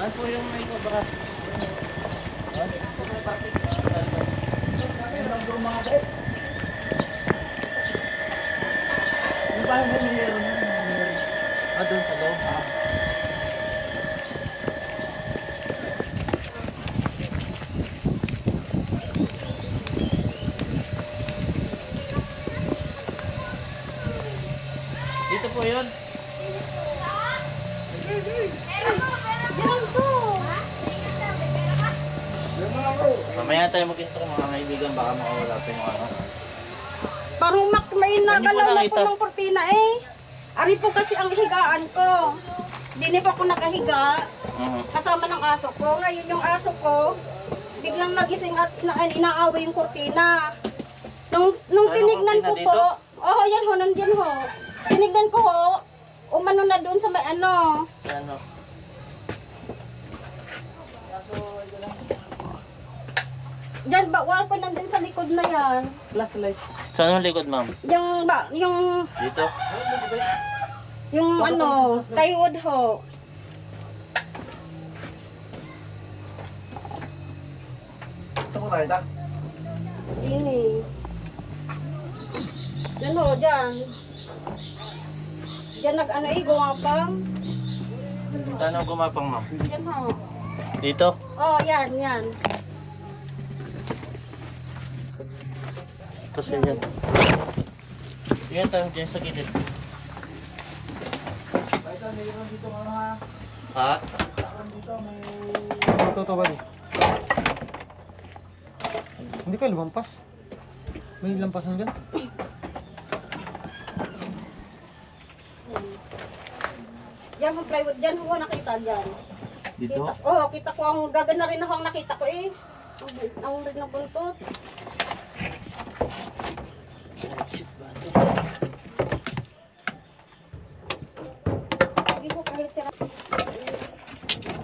Saan po yung may kabras? Yung ba yung mayroon? Doon sa loob. Dito po yun. Mamaya tayo magkinto mga kaibigan, baka makawala pa yung ano. Parang may Saan niyo po nagalaw na po nakita? ng kortina eh. Ari po kasi ang higaan ko. Hindi po ako nakahiga. Kasama ng aso ko. Ngayon yung aso ko, biglang nagising at inaaway yung kortina. Nung Ano, tinignan ko kortina po, dito? oh yan ho, nandyan ho. Tinignan ko ho, umano na doon sa may ano. Ano? Diyan ba, wala ko nandyan sa likod na yan. Flashlight. Saan ang likod, ma'am? Yung Dito? ano, plywood ho. Saan mo nakita? Ini. Yan ho, dyan. Diyan nag-ano eh, gumapang. Saan ang gumapang, ma'am? Yan ho. Dito? Oh, yan, yan. Kasi yan. Yan tayo dyan sa gilid. Nakita, mayroon dito mga... Ha? Dito may... Ito ba di? Hindi ka lumampas. May lampasan dyan. Yan ang plywood dyan ho, nakita dyan. Dito? Kita, oh, kita ko ang gagana rin ako ang nakita ko eh. Ang rin ng buntot. Sige po, kahit sira.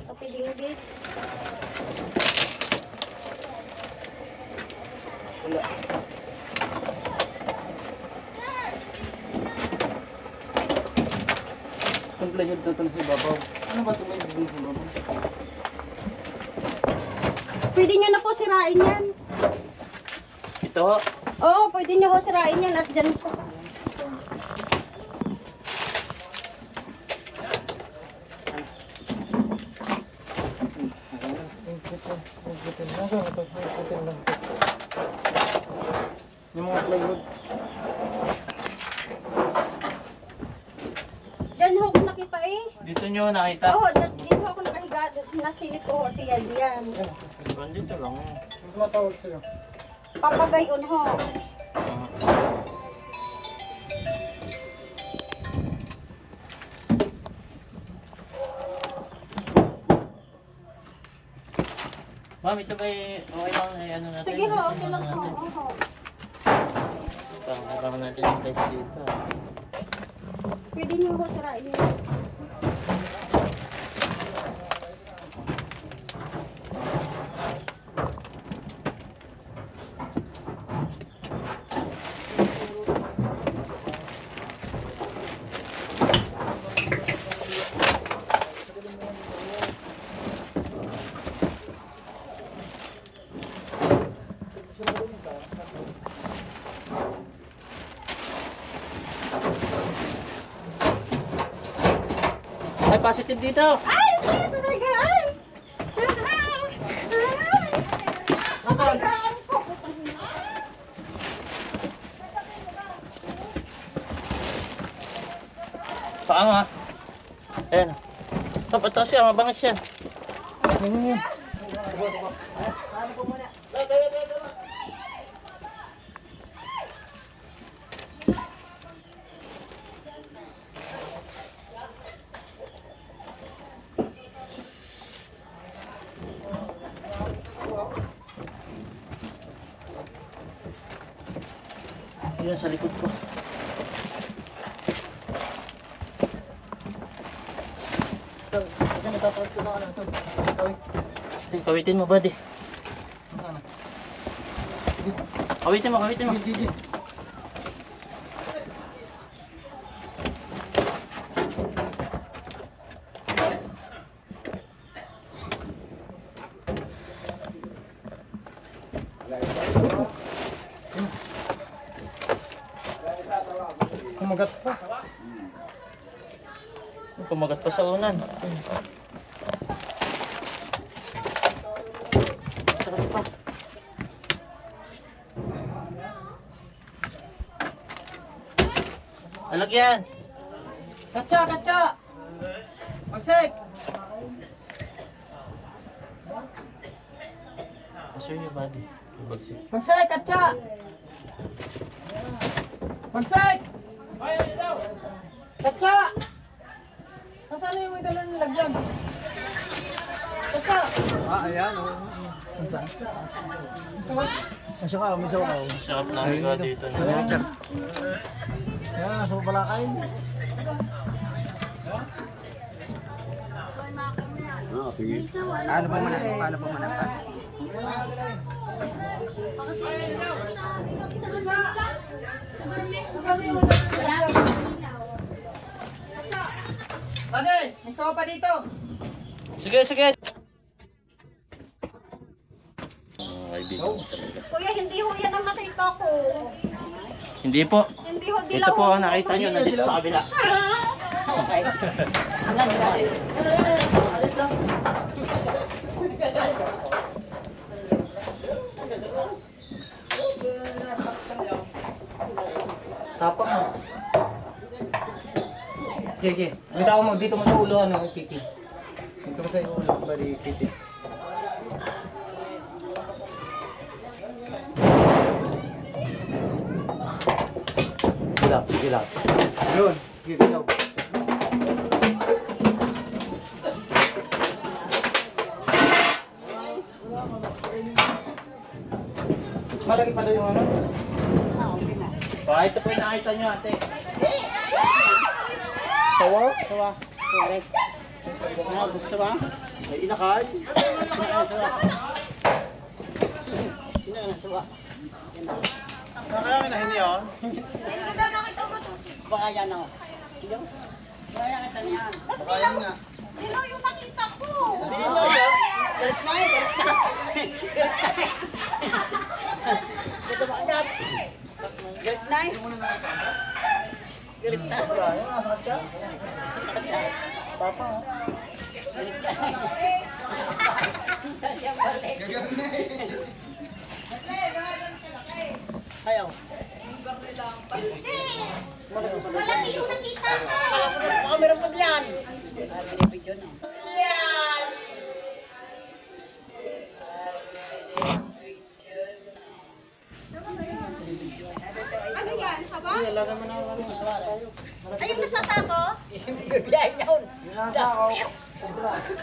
Kapiling-lig. Wala. Ang plywood na ito sa ibabaw. Ano ba ito may bubong sa ibabaw? Pwede nyo na po sirain yan. Ito ho. Oo, pwede nyo ho sirain yan at dyan po. Yung mga plywood. Dyan ho ko nakita eh. Dito nyo nakita? Oo, dyan ho ako nakahiga. Nasilip ko ho siya diyan. Dito lang. Matawag sa'yo. Papagayon ho. Ma'am, ito ba okay lang ay ano natin? Sige ho, okay lang Ano ho. natin? Oo. Abangan natin yung place dito. Pwede nyo ho sirain yan. Ay, positive dito! Ay! Ito talaga! Ay! Nasaan? Paano ha? Ayan. Oh, patas siya, mabangis siya. Ganyan yan. Yan sa likod ko. Kasi natatawas ko na ano ito. Sige, kawitin mo, buddy. Kawitin mo, kawitin mo. Gigi. kumagat pa. Kumagat pa sa unan. Sarap pa. Lalagyan. Katsa, katsa! Magsik! Sir, your body. Bagsik. Magsik, katsa! Magsik! Katsa! Nasaan yung may dala ng lagyan? Katsa! Ayan o. Masya ka, misaw ka. Sarap na higa dito. Ayan, nasa palakay. Paano pa manakas? Pade, may sopa dito. Sige, sige. Kaibigan ko talaga. Kuya, hindi ho yan ang nakita ko. Hindi po. Hindi ho, dilaw. Ito po ang nakita nyo nandito sa kabila. Tapak mo. Sige, bitaw mo dito mo sa ulo ano, Kiki. Dito mo sa ulo, bali Kiki. Gila. Yun, gila. Malaki pa daw yung ano? Ito po yung nakita nyo, ate. Sawa? Sawa. Correct. Gusto ba? May inakal. Sawa. Sawa. Kaya ka na hindi yun? Baka yan ako. Kaya kita niyan. Baka yun nga. Dilaw yung nakita ko. Dito yan. Galit na eh. Ito ba yan? Galit na eh. Galit na. Papa. Galit na eh. Ayaw. Malaki yung nakita ko. Baka meron pa diyan. Yan. Ano yan? Saba? Lagyan mo na ang Ayun na sa sako? Biyahe yun.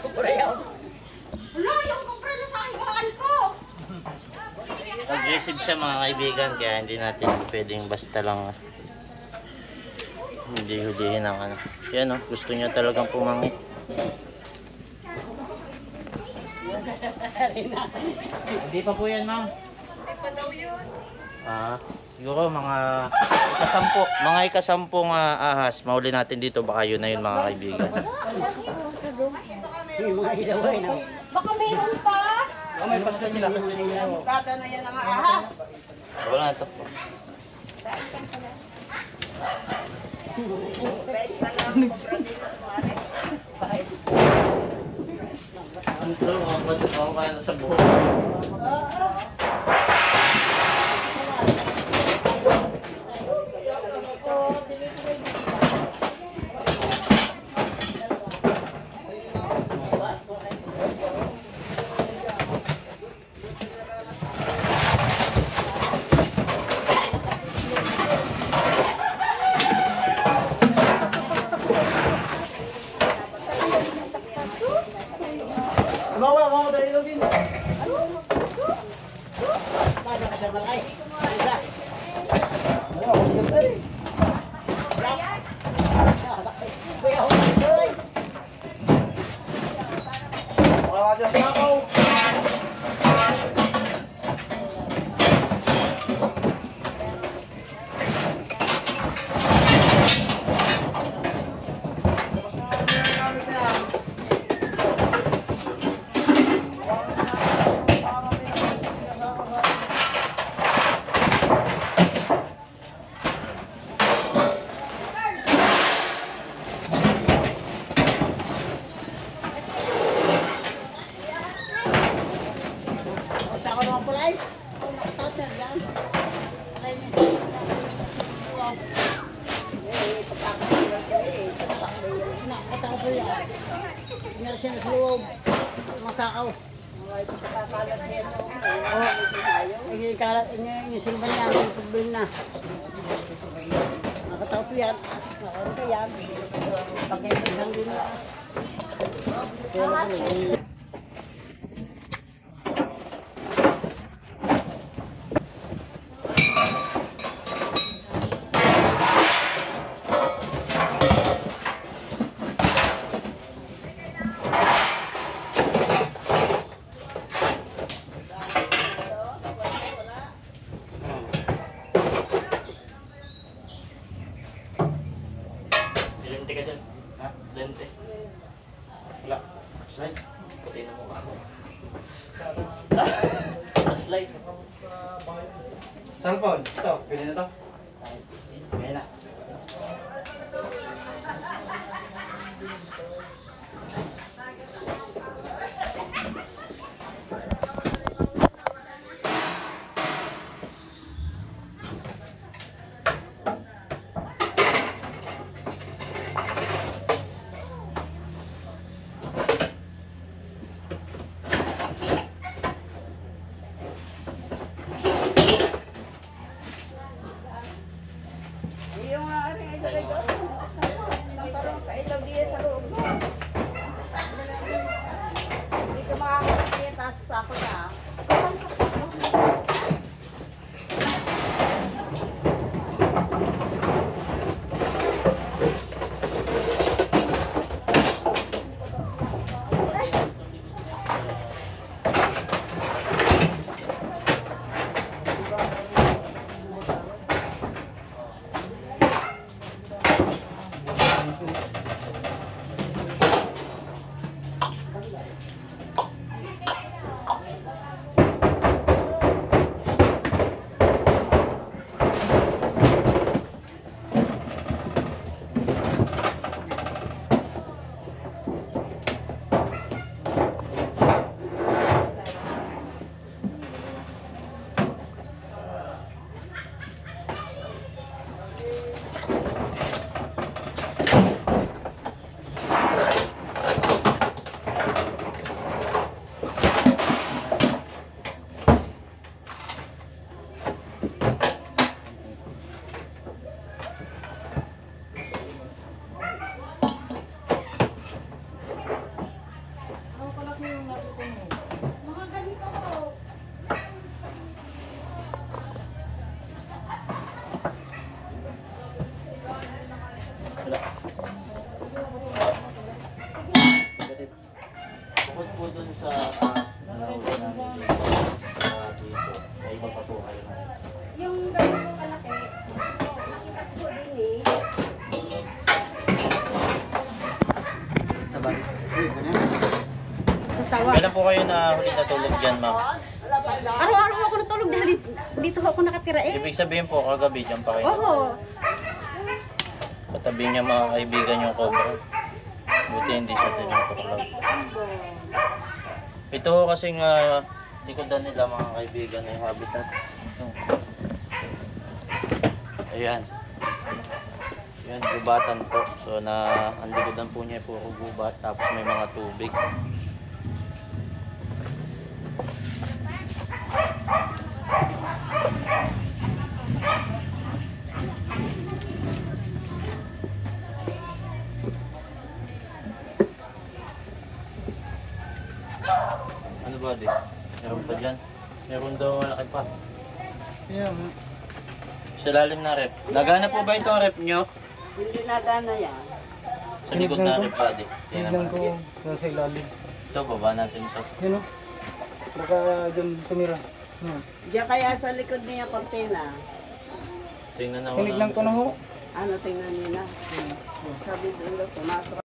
Kubra yun. Wala, yung kumpra na sa higaan ko. Aggressive siya mga kaibigan, kaya hindi natin pwedeng basta lang hindi hulihin ang ano. Yan o, gusto niya talagang pumangit. Hindi pa po yan, ma'am. Hindi pa daw yun. Siguro mga ikasampung ahas, mahuli natin dito, baka yun na yun mga kaibigan. Baka mayroon pa. May pasok nila. Bata na yan ang ahas. Wala ito po. Ito, ako kaya nasa buhok. Bawa dahil login. Wala ka dyan ako. Masakaw. Ay, kalat yung silba niya, yung pagbil na. Nakataw po yan. Nakawin ka yan. Pag-ibig din na. Lente ka dyan. Ha? Lente. Wala. Slide. Puti na mukha ko. Slide. Cellphone. Ito. Pwede na to. Pwede na. Yung ilagay doon. Parang kailaw diyan sa loob mo. Hindi ka makakakita, taas sa ako na. Wala. Bukod po dun sa nanauli namin dito, ay iba pa po kayo na. Yung ganun ko kalaki, nakita ko din eh. Sabay. Kasawa. Kailan po kayo na huli natulog dyan, ma'am? Araw-araw ako natulog dahil dito ako nakatira eh. Ibig sabihin po, kagabi dyan pa kayo. Oo. Katabi niya mga kaibigan yung cobra. Buti hindi siya din yung tuklaw. Ito ho kasing likodan nila mga kaibigan na yung habitat. Ito. Ayan. Ayan, gubatan po. So ang likodan po niya po gubat tapos may mga tubig. Ano ba di? Meron pa dyan? Meron daw malaki pa. Ayan. Sa lalim na rep. Nagana po ba itong rep nyo? Hindi nagana yan. Sa likod na rep pa di. Tignan ko nasa ilalim. Ito, baba natin ito. Yan o. Baka dyan tumira. Diyan kaya sa likod niya kortina. Tingnan na Tinignan ko na ho. Ano tingnan nila? Sabi doon daw, pumasok.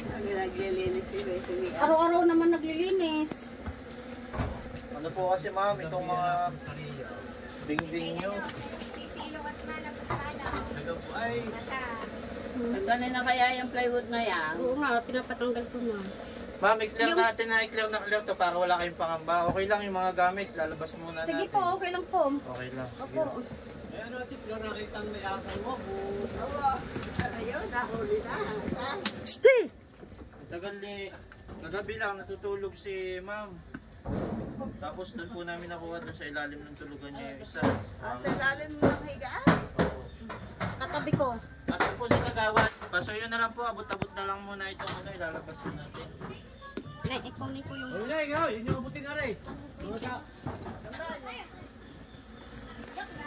Sabi naglilinis sila. Araw-araw naman naglilinis. Ano po kasi ma'am, itong mga dingding nyo. Ay, Tanggalin na kaya yung plywood na yan. Oo nga, pinapatanggal ko na. ma'am, i-clear natin na i-clear na clear to para wala kayong pangamba. Okay lang yung mga gamit, lalabas muna natin. Sige po, okay lang po. Okay lang. Sige. Opo. Ayun, nahuli na. Stay! Tagal ni Kagabi lang natutulog si ma'am. Tapos doon po namin nakuha doon sa ilalim ng tulugan niya yung isa. Sa ilalim ng higaan? Katabi ko. Asan po si Kagawad? Pasuyo na lang po, abot-abot na lang muna itong ano, ilalabas po natin. Nay, ikunin ko yung... Wala, ikaw. Yun yung abutin nga rin.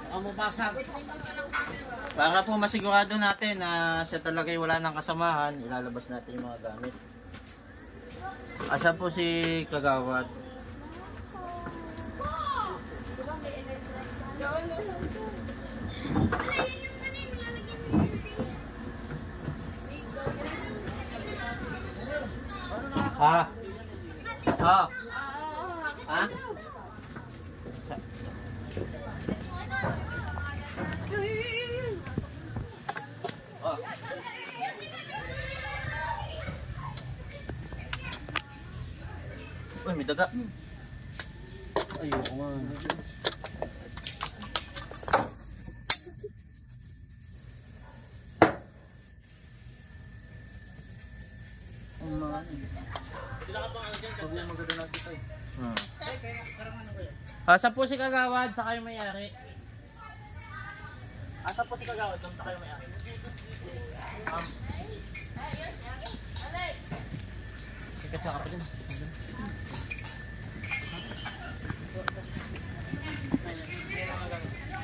Ang mapasag. Para po masigurado natin na siya talaga wala ng kasamahan, ilalabas natin yung mga gamit. Asan po si Kagawad? Ha? Ha? Ha? Oh. Uy, may daga. Ayoko nga. Asa po si Kagawad, saka yung may-ari. Asa po si Kagawad, saka yung may-ari. Sikat siya ka pa dyan.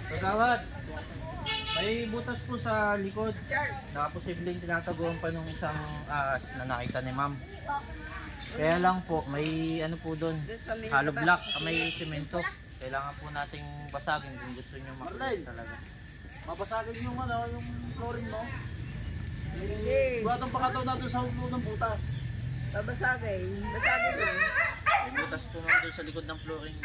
Kagawad, may butas po sa likod na posibleng tinataguan pa nung isang ahas na nakita ni ma'am. Kaya lang po, may ano po doon, hollow block, may semento. Kailangan po nating basagin kung gusto nyo makita talaga. Mapasagin yung ano, yung flooring mo. Buhat ang pakataw natin sa ulo ng butas. Babasagay. Basagay na. May butas po ma'am doon sa likod ng flooring.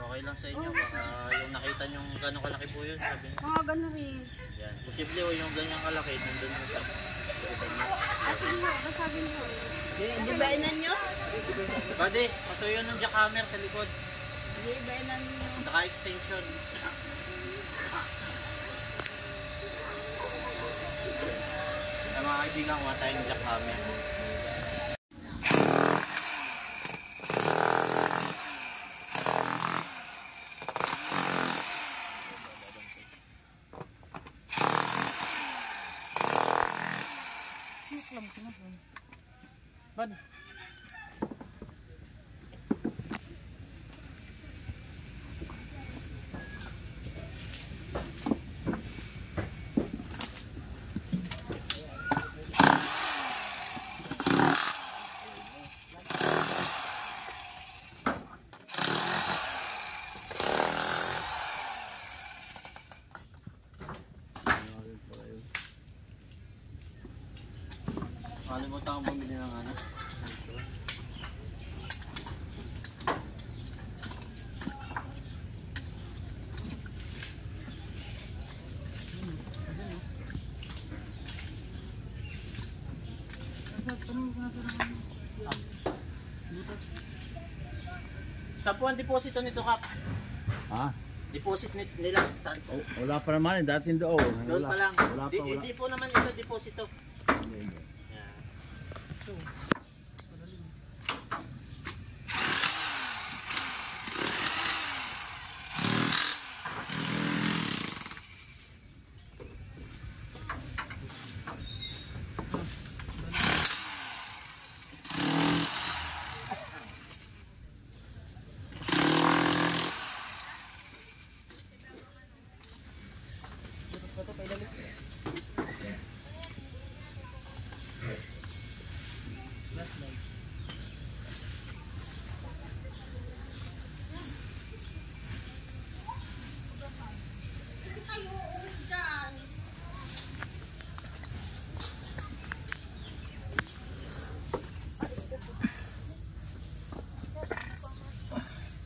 Okay lang sa inyo, baka yung nakita nyo gano'ng kalaki po yun, sabi nyo. Mga gano'n rin. Yan. Posible o yung ganyang kalaki, nandun mo sa likod nyo. Kasi mo, basagin mo. Hindi ba inan nyo? Pwede, pasuyo ng jackhammer sa likod. Hindi ba inan nyo? Naka-extension. Ay mga kaibigan, kuha tayong jackhammer. Bad. Nakalimutan akong bumili ng ano. Saan po ang deposito nito, Kap? Ha? Deposit nila, saan po? Wala pa naman, dating doon. Doon pa lang. Wala pa, wala. Hindi po naman ito deposito. Yan.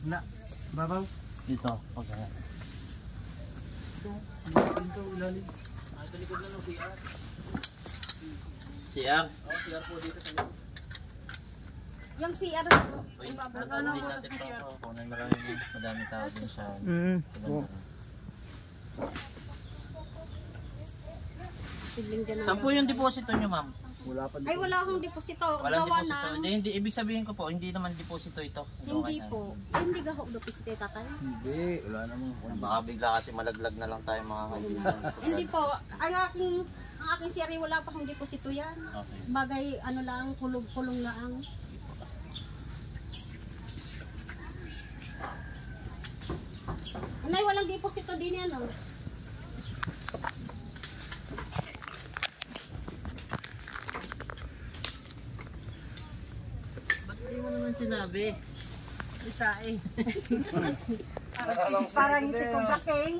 Wala. Babaw. Dito, pag ganyan. Dito, ilalim. Ito likod na ng CR. CR? Oo, CR po dito sa likod. Yung CR, Uy, yung babag. hindi natin pa. Kunan madami tao din sa... Siling dyan Saan po yung deposito nyo, ma'am? Wala pa Ay, wala akong deposito. Walang Gawa deposito. ng... Hindi, ibig sabihin ko po, hindi naman deposito ito. Hindi po. Hindi ka ho deposito, tatay. Hindi, wala namang. Baka bigla kasi malaglag na lang tayo mga kaibigan. Hindi po. Ang aking siri, wala pa akong deposito yan. Okay. Bagay, ano lang, kulong lang. Nay, walang deposito din yan, oh. Ba't hindi mo naman sinabi? Isae. Parang si Cobra King.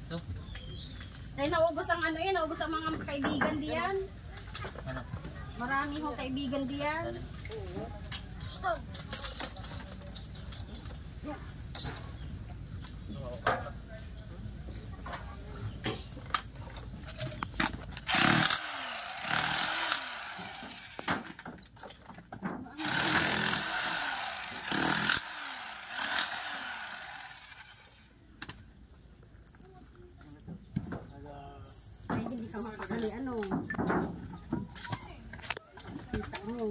Ito? Ay, naubos ang ano yan, naubos ang mga kaibigan diyan. Ano? Marami hong kaibigan diyan. Stop. Ay, hindi ka makakali, ano. Kita mo.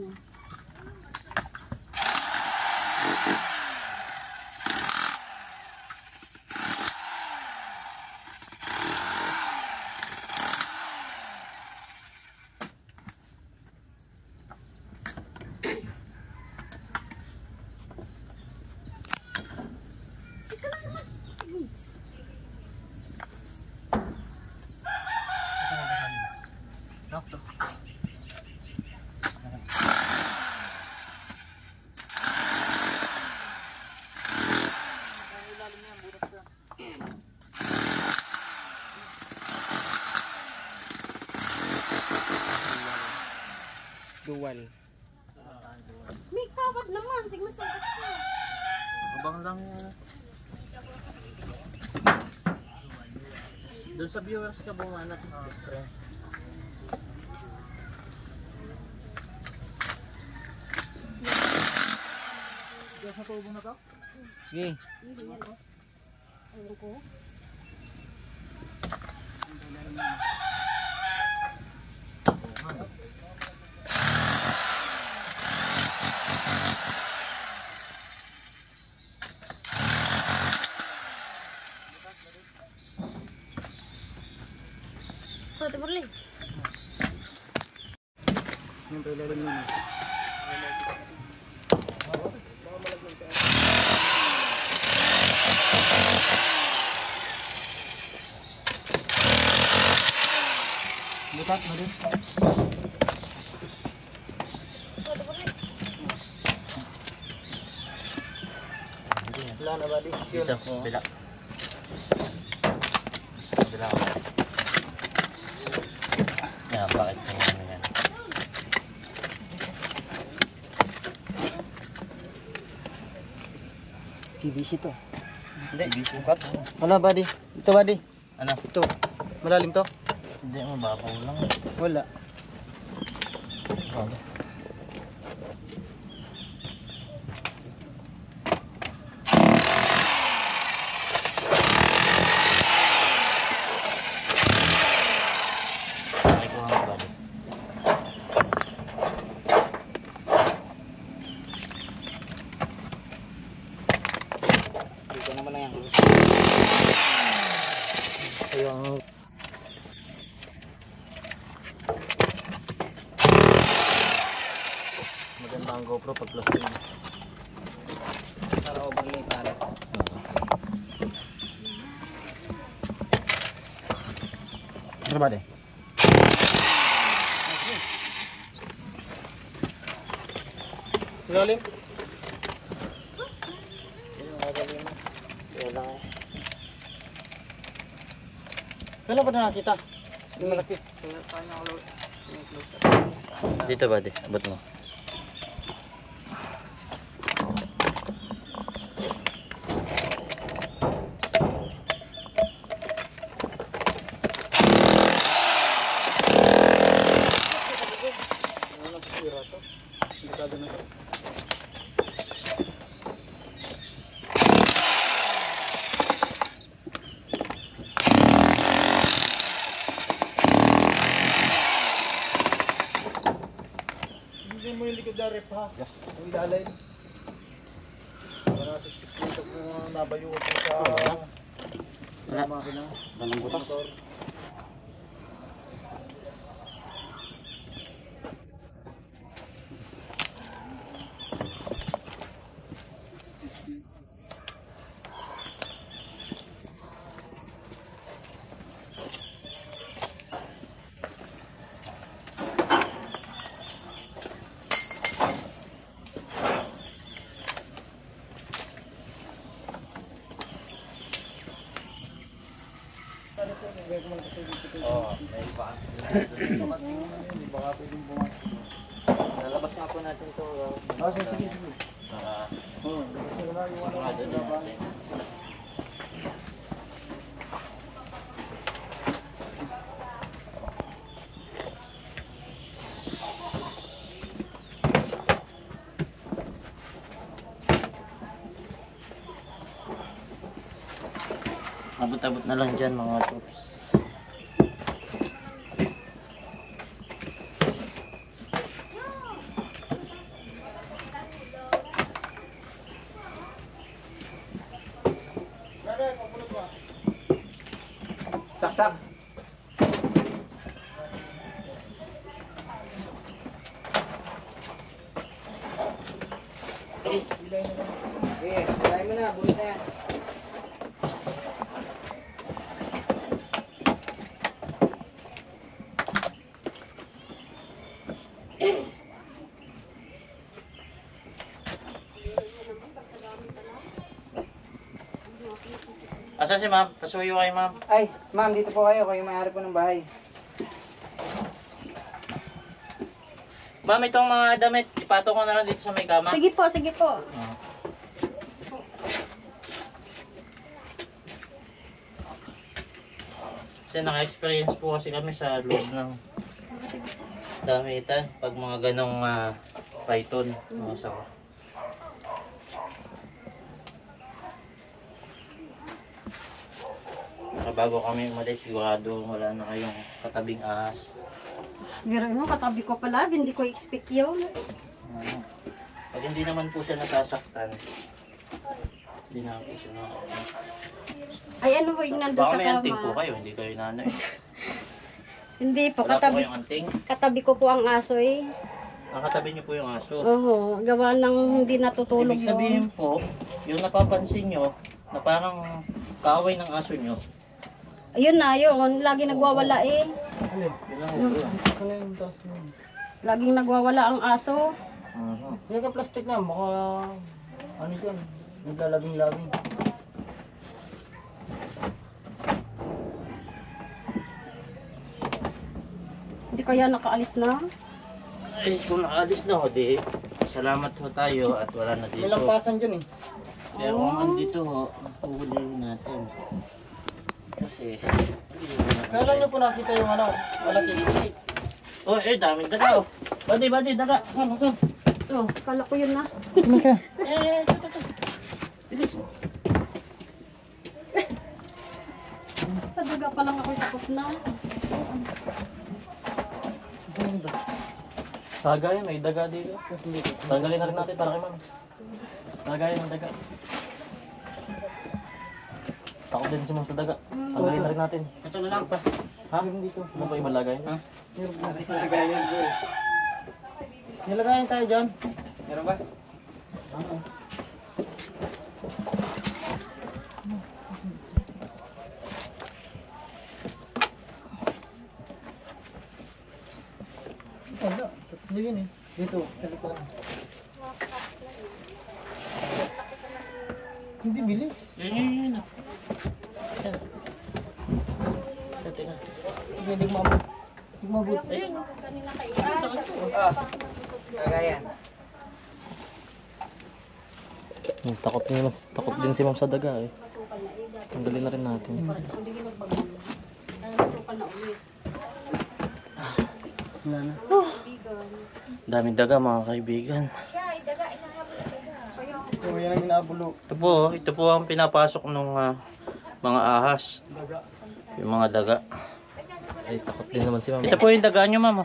Dual. May kawad naman, sige masukat ka. Abang lang. Doon sa viewers ka bumanat, best friend. Sa tubo na to? Sige. Hindi yan, oh. Ayun ko. Oh, Timurli. Yung ilalim yun. Butat na din. Wala na ba di? Dito, bila. Bila ako. Yan, bakit may ano yan? PVC to. Hindi, bukat. Ano buddy? Ito buddy. Ano? Ito. Malalim to? Hindi, mababaw lang. Wala. Ano? Nakikuha mo ba? Dito naman na yan. Ayun. Maganda ang GoPro pag close in. Para overlay pare. Ano ba de? Lalim. Kailan ba na nakita? Yung malaki. Dito ba de? Abot mo. mo yung likod na rep ha. Yes. Yung ilalim. Para siksik ko nabayo ko sa... Wala. Makina. Walang butas. Oo, may iba. Baka pwedeng bumasok. Lalabas nga po natin to. Sige. Para Oo, gusto ko na yung sigurado din natin. Abot-abot na lang dyan mga troops. Saksak. Bilay mo na, bulit na yan. Asa si ma'am? Pasuyo kayo ma'am. Ay, ma'am, dito po kayo. Kayo may-ari po ng bahay. Ma'am, itong mga damit, ipatong ko na lang dito sa may kama. Sige po, sige po. Kasi naka-experience po kasi kami sa loob ng damitan. Pag mga ganong python, mga sawa. Para bago kami umalis, sigurado wala na kayong katabing ahas. Pero no, katabi ko pala, hindi ko expect yun. Pag hindi naman po siya nasasaktan, hindi naman po siya nakakita. Ay ano ba yung nandun Baka sa may anting po kama? kayo, hindi kayo nanay. Hindi po, Wala po katabi, kayong anting. katabi ko po ang aso eh. Nakatabi niyo po yung aso. Oo, gawa ng hindi natutulog Ibig sabihin yun. po, yung napapansin nyo, na parang kaaway ng aso nyo, Ayun na, yun. Lagi nagwawala eh. yun lang po yun. Ano yung taas mo? Laging nagwawala ang aso. Yung ka plastic na, baka... Ano yun? Naglalabing-labing. Hindi kaya nakaalis na. Ay, kung nakaalis na ho, di, salamat ho tayo at wala na May dito. lampasan dyan eh. Pero kung andito ho, huhulihin natin. Kasi, Kailan nyo po nakita yung ano? Malaki. oh, daming daga oh. Badi, daga. Saan? Ito. Kala ko yun na. Ito. Bilis. Sa daga pa lang ako'y takot na. Tagayan, may daga dito. Tanggalin na rin natin para kay ma'am. Tagayan ang daga. Takot din si ma'am sa daga. Tanggalin na rin natin. Ito na lang pa. Ha? Dito. Ano ba ibang lagay? Ha? Nilagayan tayo dyan. Meron ba? Wala. Tatlo yun eh. Dito, sa likod. Hindi bilis. Yun. Dati na. Hindi mabot. Hindi mabot. Ayun. Kanina kailan. Kagayan. Takot din si ma'am sa daga eh. Tanggalin na rin natin. Hindi ginagbagal. Kaya nasukan na ulit. Wala na. Daming daga mga kaibigan. So, yan ang inabulo. Ito po ang pinapasok ng mga ahas. Daga. Yung mga daga. Ay, takot din naman si ma'am. Ito po yung daga nyo, ma'am.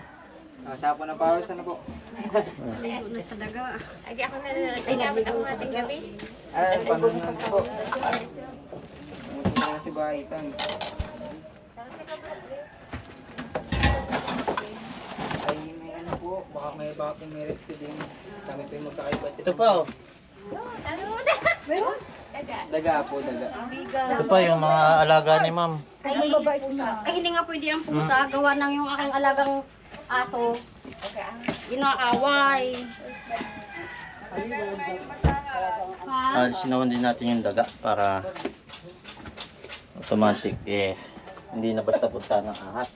Sapo na paros na po. Ligo na sa daga. Ay, ako na tinapit ako nating gabi. Ay, paano na po? Muti na si Baitan. Ay, may ano po. Baka may rescue din. Kami po yung magkakaibat. Ito pa oh. Ano? Daga po, daga. Ito pa yung mga alaga ni ma'am. Ay, hindi nga pwede ang pusa. Gawa ng yung aking alagang aso. Inaaway. Sinawan din natin yung daga para automatic hindi na basta punta ng ahas.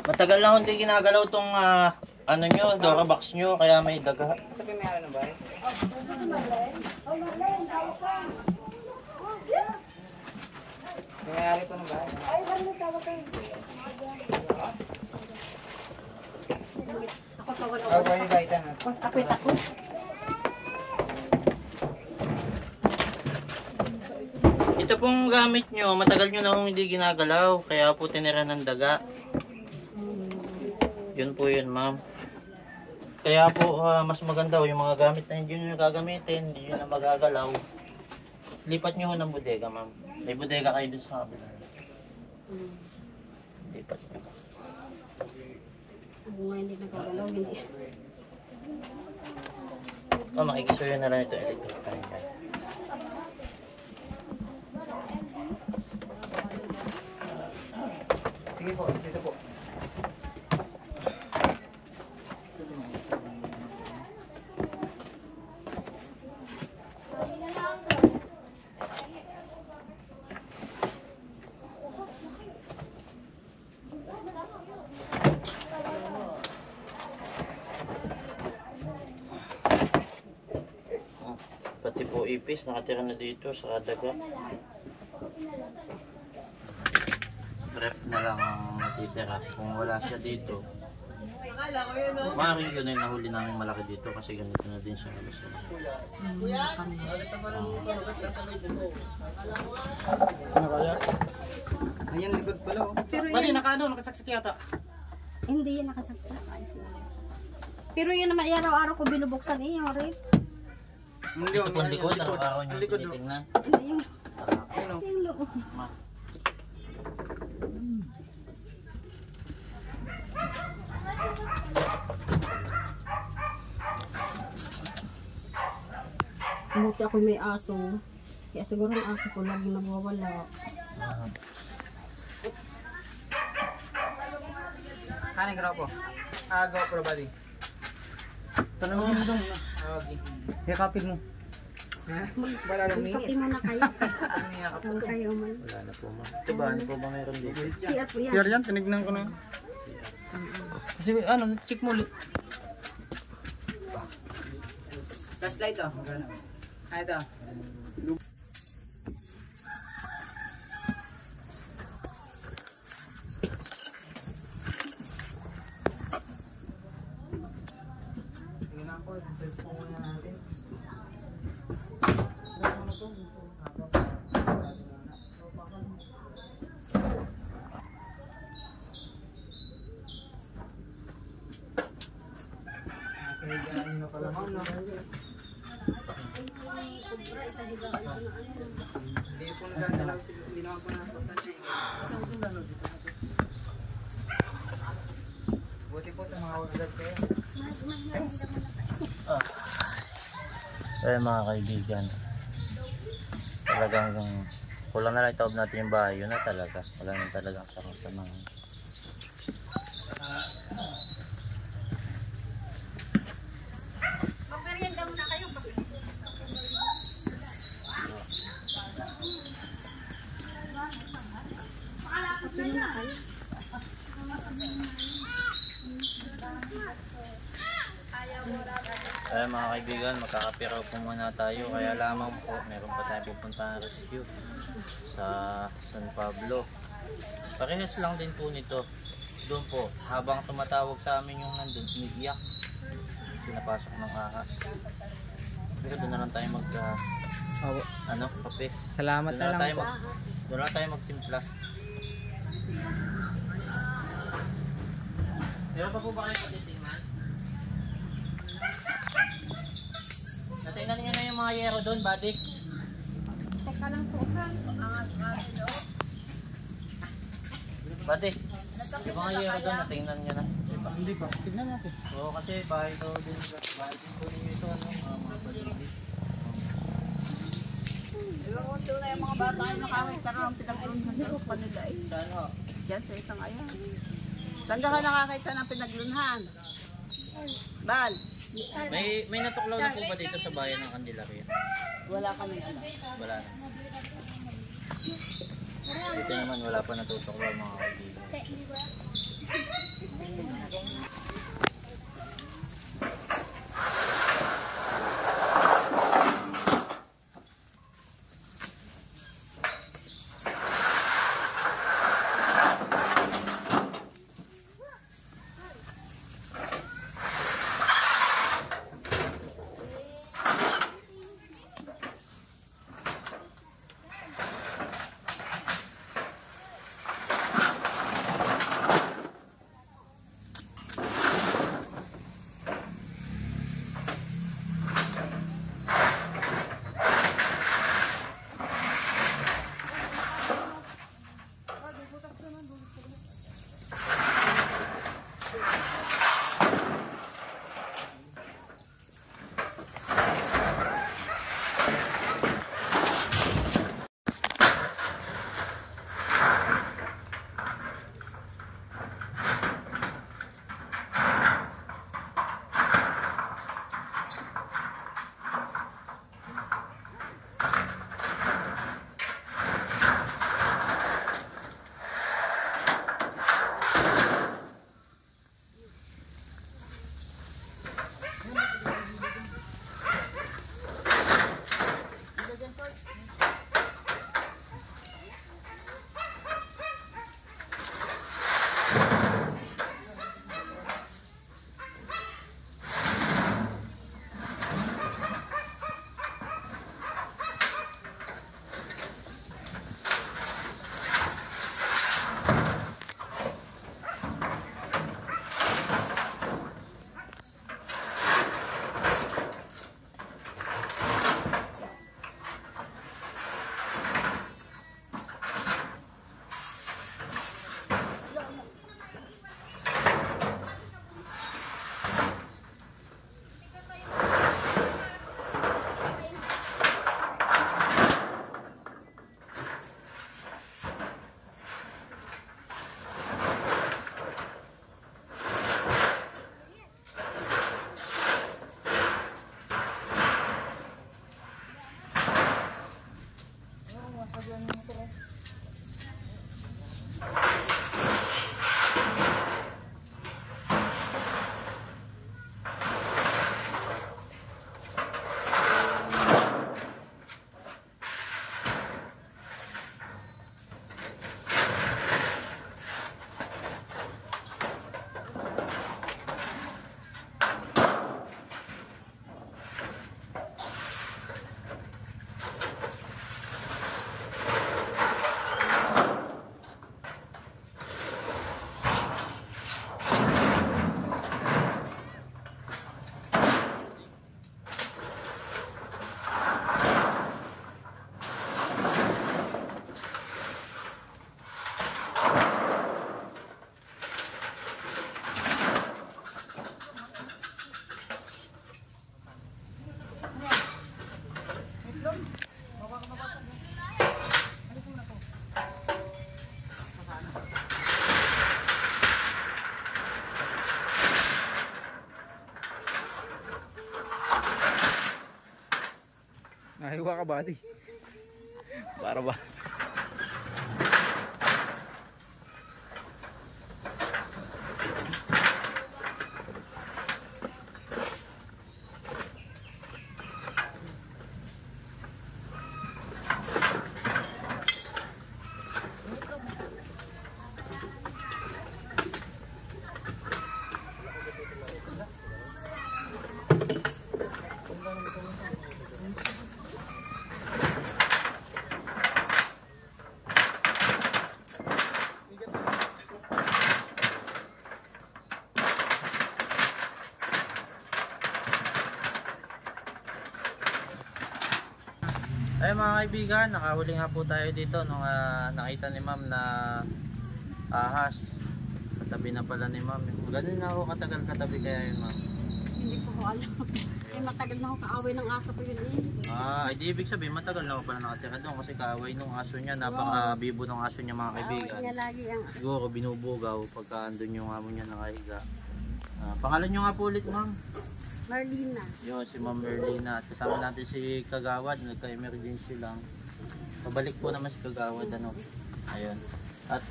Matagal na hindi ginagalaw tong ano nyo, Dora box nyo, kaya may daga. Sabi may ano na ba? May mayari po na ba? Ako tawag Ako po yung Baitan. Kapit ako. Ito pong gamit nyo, matagal nyo na kung hindi ginagalaw, kaya po tinira ng daga. Yun po yun, ma'am. Kaya po mas maganda yung mga gamit na hindi nyo gagamitin, hindi nyo na magagalaw. Lipat nyo ng bodega, ma'am. May bodega kayo dun sa kabila. Lipat nyo. Ako nga hindi nagagalaw, hindi. Makikisuyo na lang ito electric fan. Sige po, dito po. Pati po ipis, nakatira na dito sa daga. Ref na lang ang natitira. Kung wala siya dito, maaaring yun ay nahuli namin malaki dito kasi ganito na din siya halos. Ano kaya? Ayan, likod pala oh. Pero Bali, yan, nakasaksak yata. hindi yan nakasaksak. Pero yan naman, araw-araw ko binubuksan eh, yung rate. Hindi Ito pong likod, araw-araw nyo likod oh. tinitingnan. Hindi yung, Ayun oh. yung loob. Buti ako may aso. Kaya siguro ang aso ko lagi nawawala. Kaning grapo. Agaw pro body. Tanong mo dong. Okay. Yakapin mo. Wala lang ni. Kapi muna kayo. Huwag kayo man. Wala na po, ma'am. Ito ba? Ano po ba meron dito? CR po yan. Pero yan, tinignan ko na. Kasi ano, check mo ulit. Flashlight oh. Ay ito. Tingnan ako, cellphone muna natin. Hindi po nagdadalaw sila. Hindi naman po nasa. Buti po sa mga wagad kayo. Eh mga kaibigan, talagang kulang na lang itaob natin yung bahay, yun na talaga. Wala na talagang sarang-samang. Magmerienda muna kayo. Mga kaibigan, magkakapiraw po muna tayo, kaya lamang po meron pa tayong pupuntahan rescue sa San Pablo. Parehas lang din po nito. Doon po, habang tumatawag sa amin yung nandun, umiiyak, sinapasok ng ahas. Pero doon na lang tayo kape. Salamat Doon na lang po. Doon na tayo magtimpla. Meron pa po ba kayo patitingnan? Natingnan niyo na yung mga yero doon, buddy. Teka lang po ha. Buddy, yung mga yero doon, natingnan niyo na. Hindi pa. Tignan natin. Oo, kasi bahay daw din. Bahay din po ninyo ito, mga paligid. Ilang na yung mga bata ay nakawin pero ang pinaglunhan sa kanila eh. Saan ho? Diyan sa isang ayan. Saan ka nakakita ng pinaglunhan? Bal, May natuklaw na po ba dito sa bayan ng Candelaria? wala kami alam. Wala na. Dito naman wala pa natutuklaw mga kaibigan. Nahiwa ka buddy. Para ba? Ay mga kaibigan, nakahuli nga po tayo dito nung nakita ni ma'am na ahas. Katabi na pala ni ma'am. Ganun na ako katagal katabi kaya yun ma'am. Hindi ko alam. Eh, matagal na ako kaaway ng aso ko yun eh. Di ibig sabihin matagal na ako pala nakatira doon kasi kaaway nung aso niya, napaka-bibo ng aso niya mga kaibigan. Kaaway niya lagi ang... Siguro binubugaw pagka andun yung amo niya nakahiga. Pangalan niyo nga po ulit ma'am? Marlina. Yun, si Ma'am Merlina. At kasama natin si Kagawad, nagka-emergency lang. Pabalik po naman si Kagawad, ano. Ayun. At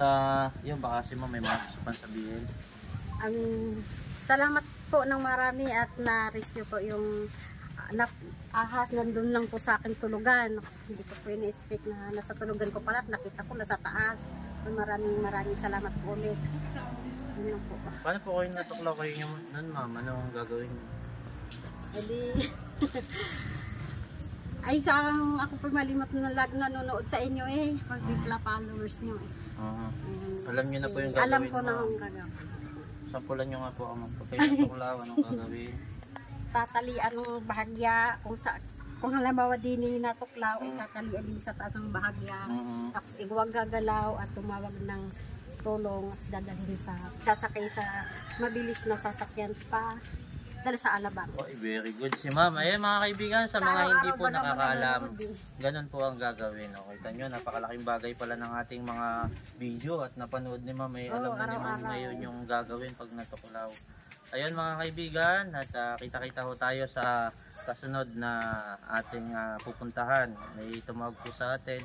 yun, baka si Ma'am may mga gusto pang sabihin. Salamat po ng marami at na-rescue po yung ahas. Nandun lang po sa akin tulugan. Hindi ko po in-expect na nasa tulugan ko pala at nakita ko nasa taas. Maraming salamat po ulit. Yun lang po. Paano po kayo natuklaw kayo nyo nun ma'am? Anong gagawin nyo? Edi, ay ako po malimot na nanonood sa inyo eh. Pag bigla followers nyo eh. Alam nyo na po yung gagawin. Alam ko na ang gagawin. Sampulan nyo nga po ako ma'am. Pag kayo natuklaw, anong gagawin? Tatalian ng bahagya kung halimbawa din natuklaw ay tatalian din sa taas ng bahagya. Tapos iguwag gagalaw at tumawag ng tulong at dadalhin sasakay sa mabilis na sasakyan pa dala sa Alabang. Oh, very good si ma'am. Ayan mga kaibigan, sa mga hindi po nakakaalam, ganun po ang gagawin. Kita nyo, napakalaking bagay pala ng ating mga video at napanood ni ma'am. Alam na ni ma'am ngayon yung gagawin pag natuklaw. Ayun mga kaibigan, at kita-kita ho tayo sa kasunod na ating pupuntahan. May tumawag po sa atin,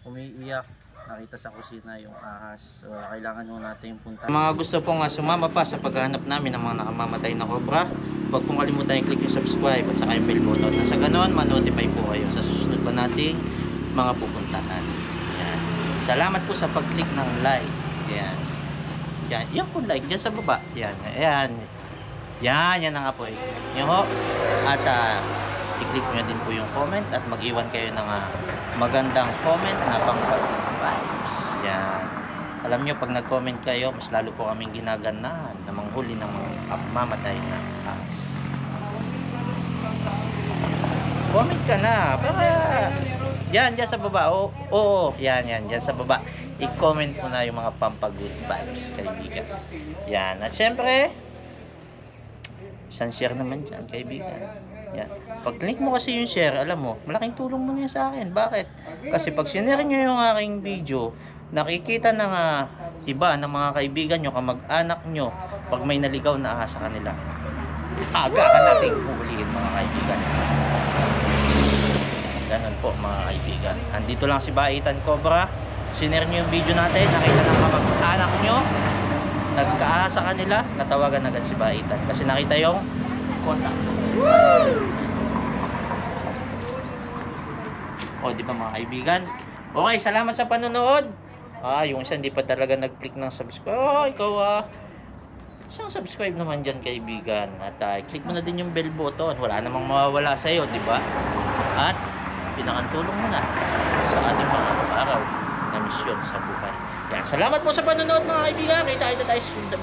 umiiyak. Nakita sa kusina yung ahas. So, kailangan nyo natin punta. Mga gusto pong sumama pa sa paghahanap namin ng mga nakamamatay na cobra, huwag pong kalimutan i-click yung subscribe at saka yung bell button. Nasa ganon, ma-notify po kayo sa susunod pa nating mga pupuntahan. Yan. Salamat po sa pag-click ng like. Yan. Yan. Yan po like. Yan sa baba. Yan. Yan. Yan. Yan na nga po. Yan ho. At i-click nyo din po yung comment at mag-iwan kayo ng magandang comment na pang-vibes. Yan. Alam nyo, pag nag-comment kayo, mas lalo po kaming ginaganahan na manghuli ng mga mamatay na ahas. Comment ka na. Para... Yan, dyan sa baba. Oo, yan, dyan sa baba. I-comment mo na yung mga pampag-good vibes, kaibigan. Yan. At syempre, isang share naman dyan, kaibigan. Yan. Pag click mo kasi yung share, alam mo, malaking tulong mo na sa akin. Bakit? Kasi pag sinare nyo yung aking video, nakikita ng iba ng mga kaibigan nyo, kamag-anak nyo, pag may naligaw na ahas sa kanila, aga ka nating huhulihin mga kaibigan. Ganun po mga kaibigan. Andito lang si Baitan Cobra. Sinare nyo yung video natin, nakita ng kamag-anak nyo, nagka-ahas sa kanila, natawagan agad si Baitan. Kasi nakita yung contact. O, di ba mga kaibigan? Okay, salamat sa panonood. Yung isa hindi pa talaga nag-click ng subscribe. Ikaw isang subscribe naman dyan, kaibigan. At click mo na din yung bell button. Wala namang mawawala sa iyo, di ba? At pinakantulong mo na sa ating mga araw na misyon sa buhay. Yan, salamat po sa panonood mga kaibigan. Kita tayo sa susunod.